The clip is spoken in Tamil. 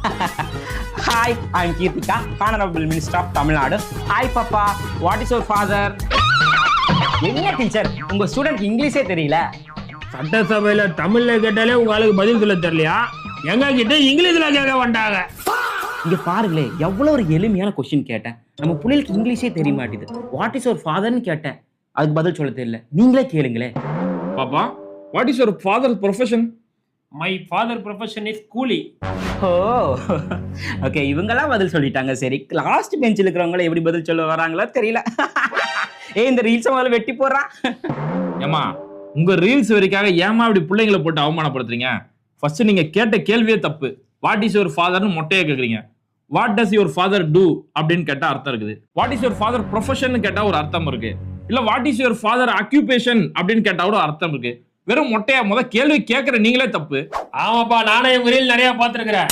Hi, I'm Kirtika, Honorable Minister of Tamil Nadu. Hi, Papa. What is your father? என்ன டீச்சர் உங்க ஸ்டூடெண்ட் இங்கிலீஷே தெரியல. சட்டசபையில தமிழ்ல கேட்டாலே உங்க ஆளுக்கு பதில் சொல்ல தெரியலையா? எங்க கிட்ட இங்கிலீஷ்ல கேட்க வந்தாங்க. இங்க பாருங்களே எவ்வளவு ஒரு எளிமையான கொஸ்டின் கேட்டேன். நம்ம புள்ளைகளுக்கு இங்கிலீஷே தெரிய மாட்டேது. வாட் இஸ் யுவர் ஃபாதர்னு கேட்டேன். அதுக்கு பதில் சொல்ல தெரியல. நீங்களே கேளுங்களே. பாப்பா, what is your father profession? My father profession is கூலி. ஓ ஓகே, இவங்கெல்லாம் பதில் சொல்லிட்டாங்க. சரி, லாஸ்ட் பெஞ்சில் இருக்கிறவங்கள எப்படி பதில் சொல்ல வராங்களோ தெரியல. இந்த ரீல்ஸ் முதல்ல வெட்டி போடுறான். ஏமா, உங்க ரீல்ஸ் வரைக்காக ஏமா இப்படி பிள்ளைங்களை போட்டு அவமானப்படுத்துறீங்க? ஃபர்ஸ்ட் நீங்க கேட்ட கேள்வியே தப்பு. வாட் இஸ் யுவர் ஃபாதர்னு மொட்டையா கேக்குறீங்க. What does your father do அப்படின்னு கேட்டா அர்த்தம் இருக்குது. What is your father profession கேட்டா ஒரு அர்த்தம் இருக்கு. இல்ல what is your father occupation அப்படின்னு கேட்டா கூட அர்த்தம் இருக்கு. வெறும் மொட்டையா கேள்வி கேட்கற நீங்களே தப்பு. ஆமாப்பா, நானே உங்க ரீல் நிறைய பாத்துருக்கிறேன்.